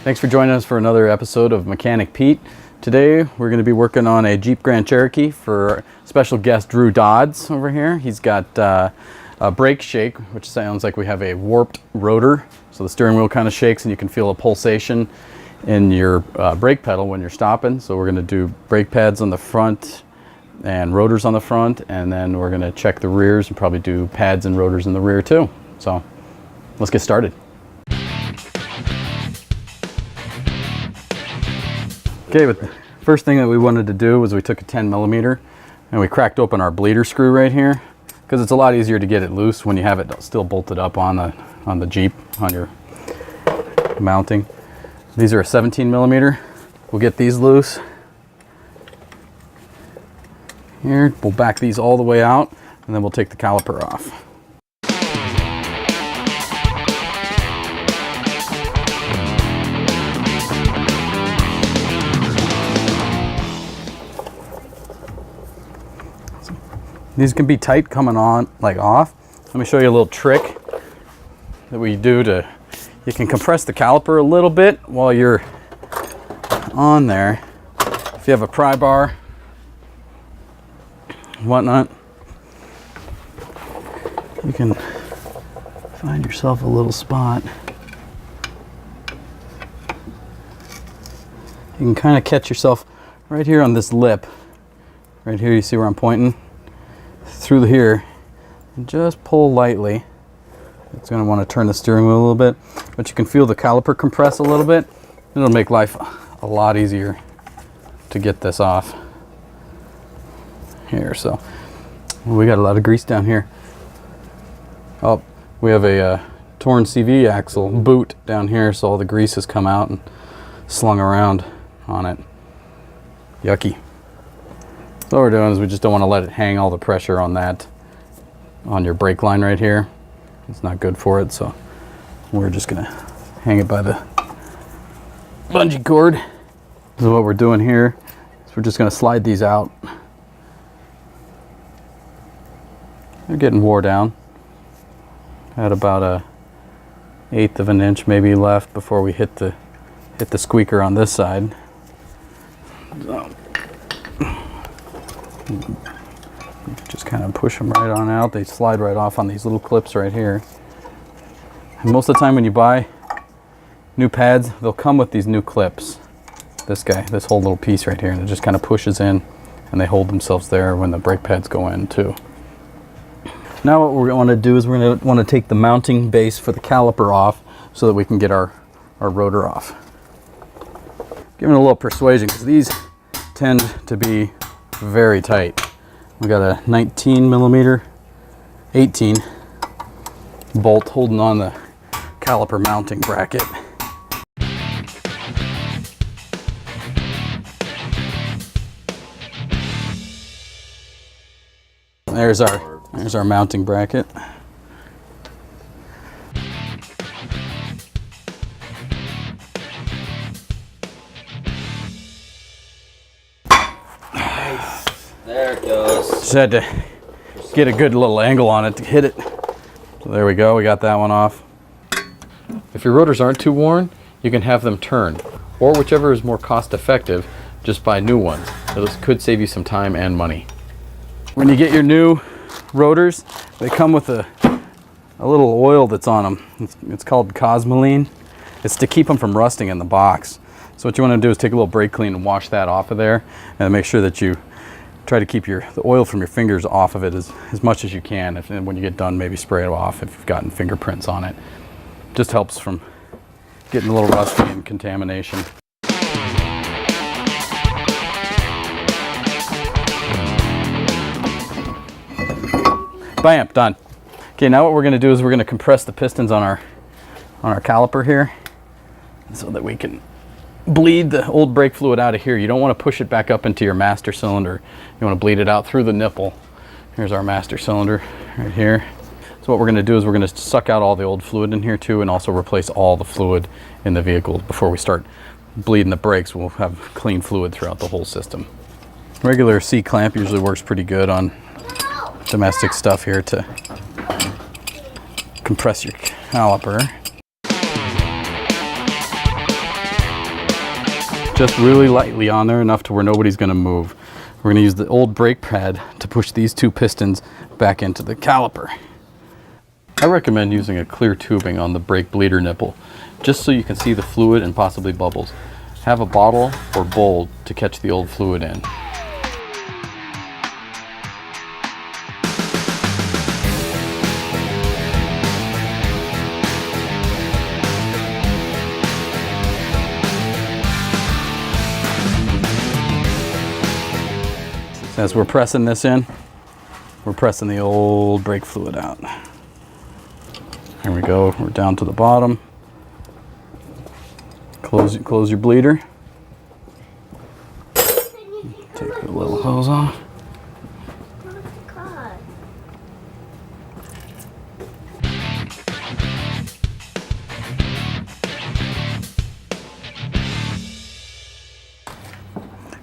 Thanks for joining us for another episode of Mechanic Pete. Today we're going to be working on a Jeep Grand Cherokee for special guest Drew Dodds over here. He's got a brake shake, which sounds like we have a warped rotor. So the steering wheel kind of shakes and you can feel a pulsation in your brake pedal when you're stopping. So we're going to do brake pads on the front and rotors on the front, and then we're going to check the rears and probably do pads and rotors in the rear too. So let's get started. Okay, but the first thing that we wanted to do was we took a 10mm and we cracked open our bleeder screw right here, because it's a lot easier to get it loose when you have it still bolted up on the Jeep, on your mounting. These are a 17mm. We'll get these loose. Here, we'll back these all the way out, and then we'll take the caliper off. These can be tight coming on, like off. Let me show you a little trick that we do to, you can compress the caliper a little bit while you're on there. If you have a pry bar, whatnot, you can find yourself a little spot. You can kind of catch yourself right here on this lip. Right here, you see where I'm pointing? Through here, and just pull lightly. It's going to want to turn the steering wheel a little bit, but you can feel the caliper compress a little bit. It'll make life a lot easier to get this off here. So we got a lot of grease down here. Oh, we have a torn CV axle boot down here, so all the grease has come out and slung around on it. Yucky. So what we're doing is we just don't want to let it hang all the pressure on that, on your brake line right here. It's not good for it, so we're just going to hang it by the bungee cord. So what we're doing here is we're just going to slide these out. They're getting wore down. At about a 1/8 of an inch maybe left before we hit the squeaker on this side. So just kind of push them right on out. They slide right off on these little clips right here. And most of the time when you buy new pads, they'll come with these new clips. This whole little piece right here, and it just kind of pushes in and they hold themselves there when the brake pads go in too. Now what we're going to want to do is we're going to want to take the mounting base for the caliper off so that we can get our rotor off. Give it a little persuasion, because these tend to be very tight. We got a 19mm 18 bolt holding on the caliper mounting bracket. There's our mounting bracket. There it goes. Just had to get a good little angle on it to hit it. So there we go, we got that one off. If your rotors aren't too worn, you can have them turned, or whichever is more cost effective, just buy new ones. So this could save you some time and money. When you get your new rotors, they come with a little oil that's on them. It's called Cosmoline. It's to keep them from rusting in the box. So what you want to do is take a little brake clean and wash that off of there, and make sure that you try to keep the oil from your fingers off of it as much as you can. And when you get done, maybe spray it off if you've gotten fingerprints on it. Just helps from getting a little rusty and contamination. Bam, done. Okay, now what we're going to do is we're going to compress the pistons on our caliper here, so that we can bleed the old brake fluid out of here. You don't want to push it back up into your master cylinder. You want to bleed it out through the nipple. Here's our master cylinder right here. So what we're going to do is we're going to suck out all the old fluid in here too, and also replace all the fluid in the vehicle before we start bleeding the brakes. We'll have clean fluid throughout the whole system. Regular C-clamp usually works pretty good on domestic stuff here to compress your caliper. just really lightly on there, enough to where nobody's going to move. We're going to use the old brake pad to push these two pistons back into the caliper. I recommend using a clear tubing on the brake bleeder nipple, just so you can see the fluid and possibly bubbles. Have a bottle or bowl to catch the old fluid in. As we're pressing this in, we're pressing the old brake fluid out. Here we go, we're down to the bottom. Close your bleeder. Take the little hose off.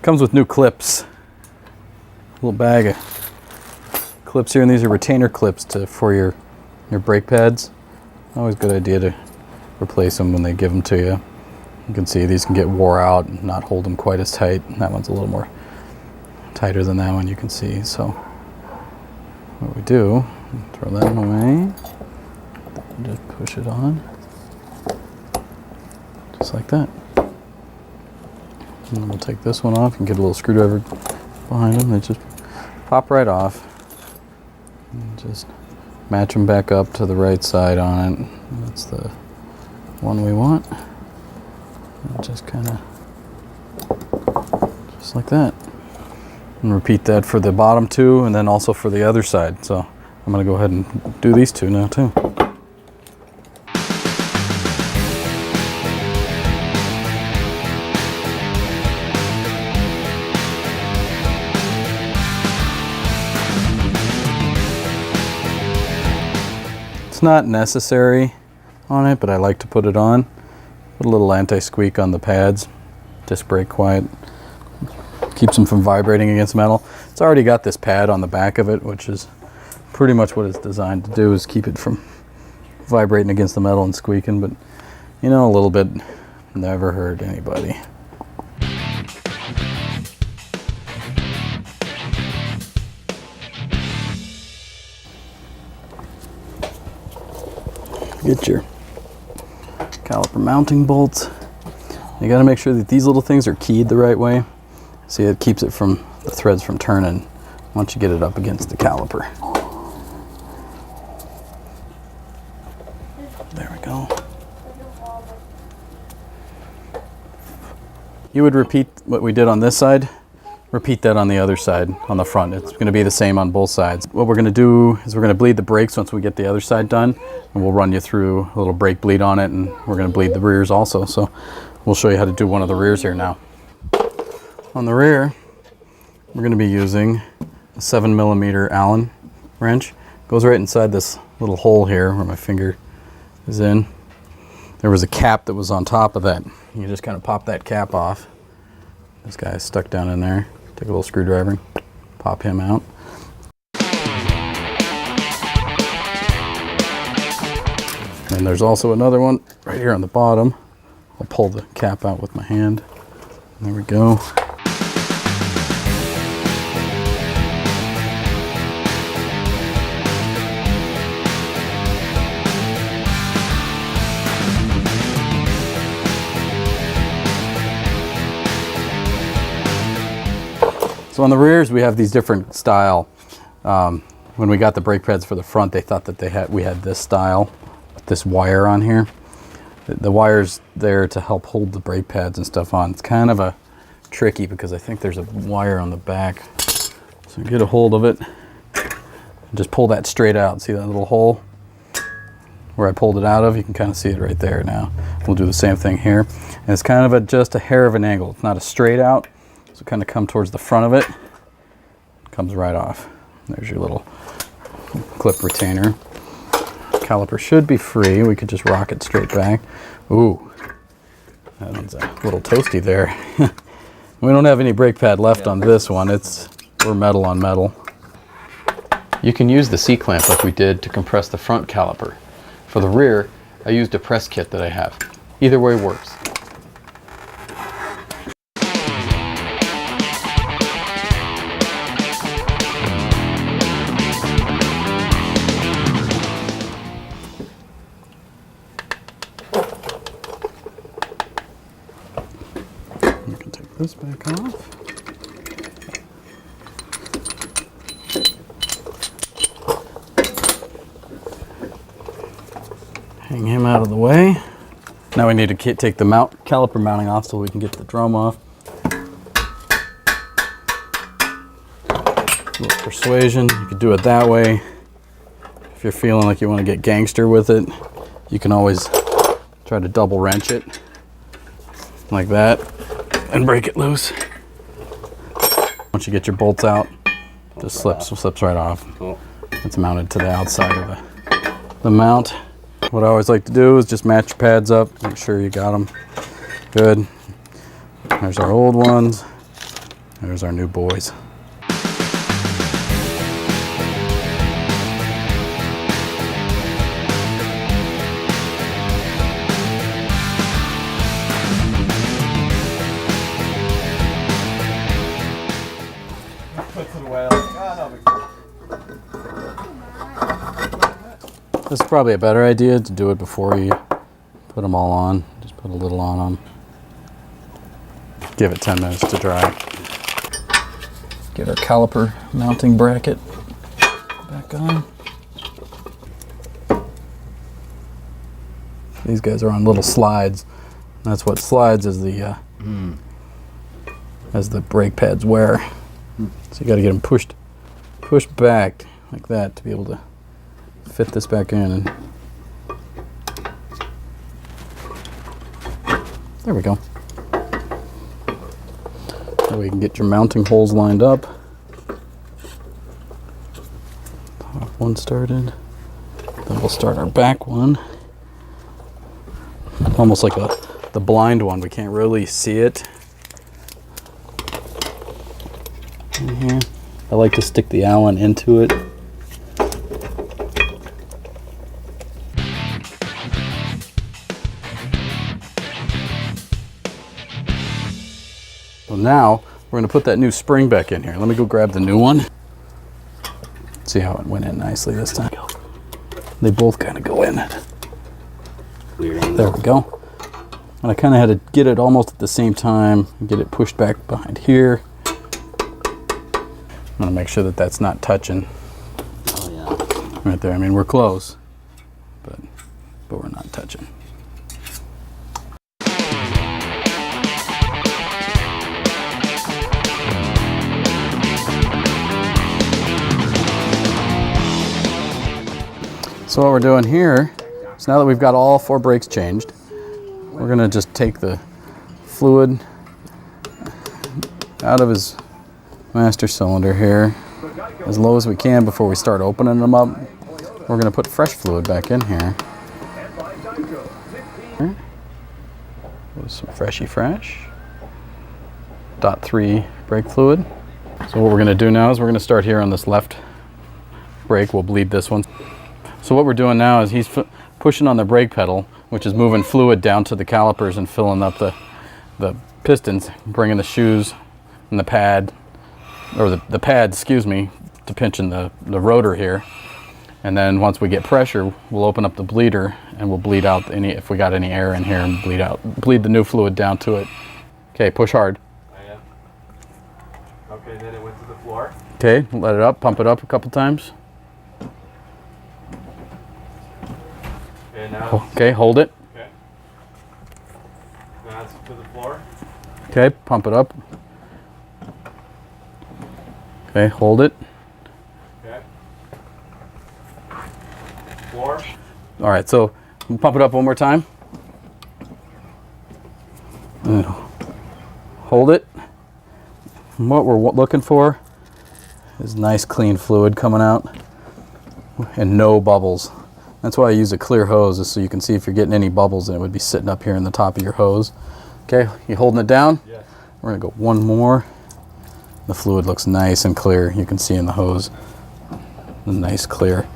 Comes with new clips. Little bag of clips here, and these are retainer clips for your brake pads. Always a good idea to replace them when they give them to you. You can see these can get wore out and not hold them quite as tight. That one's a little more tighter than that one, you can see. So what we do, throw that one away, just push it on, just like that. And then we'll take this one off. You can get a little screwdriver behind them. They just pop right off. And just match them back up to the right side on it. That's the one we want. And just kind of, just like that. And repeat that for the bottom two, and then also for the other side. So I'm going to go ahead and do these two now too. It's not necessary on it, but I like to put it on. Put a little anti-squeak on the pads. Disc brake quiet. Keeps them from vibrating against metal. It's already got this pad on the back of it, which is pretty much what it's designed to do, is keep it from vibrating against the metal and squeaking. But you know, a little bit never hurt anybody. Get your caliper mounting bolts. You got to make sure that these little things are keyed the right way. See, it keeps it from the threads from turning once you get it up against the caliper. There we go. You would repeat what we did on this side. Repeat that on the other side, on the front. It's going to be the same on both sides. What we're going to do is we're going to bleed the brakes once we get the other side done, and we'll run you through a little brake bleed on it, and we're going to bleed the rears also. So we'll show you how to do one of the rears here now. On the rear, we're going to be using a 7mm Allen wrench. Goes right inside this little hole here where my finger is in. There was a cap that was on top of that. You just kind of pop that cap off. This guy is stuck down in there. Take a little screwdriver, pop him out. And there's also another one right here on the bottom. I'll pull the cap out with my hand. There we go. So on the rears, we have these different style. When we got the brake pads for the front, they thought that we had this style, with this wire on here. The wire's there to help hold the brake pads and stuff on. It's kind of a tricky because I think there's a wire on the back. So get a hold of it and just pull that straight out. See that little hole where I pulled it out of? You can kind of see it right there now. We'll do the same thing here. And it's kind of just a hair of an angle. It's not a straight out. So kind of come towards the front of it. Comes right off. There's your little clip retainer. Caliper should be free. We could just rock it straight back. Ooh, that one's a little toasty there. We don't have any brake pad left on this one. We're metal on metal. You can use the C-clamp like we did to compress the front caliper. For the rear, I used a press kit that I have. Either way works. this back off. Hang him out of the way. Now we need to take the caliper mounting off so we can get the drum off. A little persuasion, you could do it that way. If you're feeling like you want to get gangster with it, you can always try to double wrench it like that and break it loose. Once you get your bolts out, just slips right off. Cool. It's mounted to the outside of the mount. What I always like to do is just match your pads up, make sure you got them good. There's our old ones, there's our new boys. This is probably a better idea to do it before you put them all on. Just put a little on them. Give it 10 minutes to dry. Get our caliper mounting bracket back on. These guys are on little slides. That's what slides as the brake pads wear. So you got to get them pushed back like that to be able to fit this back in. And there we go. That way you can get your mounting holes lined up. Top one started. Then we'll start our back one. Almost like the blind one. We can't really see it. In here. I like to stick the Allen into it. So now we're going to put that new spring back in here. Let me go grab the new one. See how it went in nicely this time. They both kind of go in. There we go. And I kind of had to get it almost at the same time, get it pushed back behind here. I'm going to make sure that that's not touching. Oh yeah. Right there. I mean, we're close, but we're not touching. So what we're doing here is now that we've got all 4 brakes changed, we're going to just take the fluid out of his master cylinder here as low as we can before we start opening them up. We're going to put fresh fluid back in here. With some freshy fresh. .3 brake fluid. So what we're going to do now is we're going to start here on this left brake. We'll bleed this one. So what we're doing now is he's pushing on the brake pedal, which is moving fluid down to the calipers and filling up the pistons, bringing the shoes and the pad, or the pad, excuse me, to pinching the rotor here. And then once we get pressure, we'll open up the bleeder and we'll bleed out if we got any air in here, and bleed the new fluid down to it. Okay, push hard. Okay, then it went to the floor. Okay, let it up, pump it up a couple times. Okay, now Okay, hold it. okay. Now it's to the floor. Okay, pump it up. Okay, hold it. Okay. Floor. All right, so we'll pump it up one more time. And hold it. And what we're looking for is nice clean fluid coming out and no bubbles. That's why I use a clear hose, is so you can see if you're getting any bubbles, and it would be sitting up here in the top of your hose. Okay, you holding it down? Yes. We're gonna go one more. The fluid looks nice and clear. You can see in the hose, the nice clear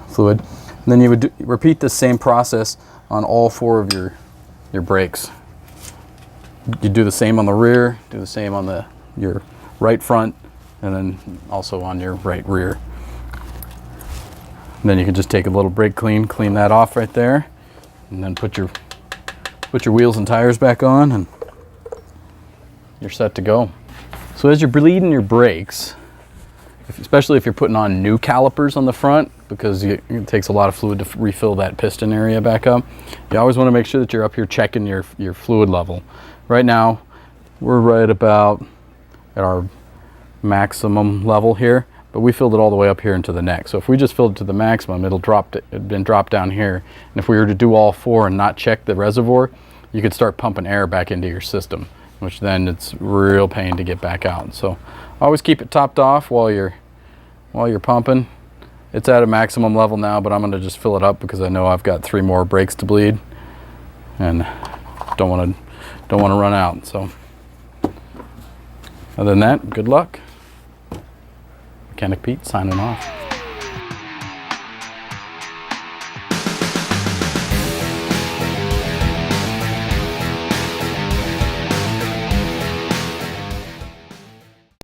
fluid. And then you would repeat the same process on all 4 of your brakes. You do the same on the rear, do the same on your right front, and then also on your right rear. And then you can just take a little brake clean that off right there, and then put your wheels and tires back on, and you're set to go. So as you're bleeding your brakes, especially if you're putting on new calipers on the front, because it takes a lot of fluid to refill that piston area back up, you always want to make sure that you're up here checking your fluid level. Right now, we're right about at our maximum level here, but we filled it all the way up here into the neck. So if we just filled it to the maximum, it'd been dropped down here. And if we were to do all four and not check the reservoir, you could start pumping air back into your system, which then it's real pain to get back out. So always keep it topped off while you're pumping. It's at a maximum level now, but I'm going to just fill it up because I know I've got 3 more brakes to bleed and don't want to run out. So other than that, good luck. Mechanic Pete signing off.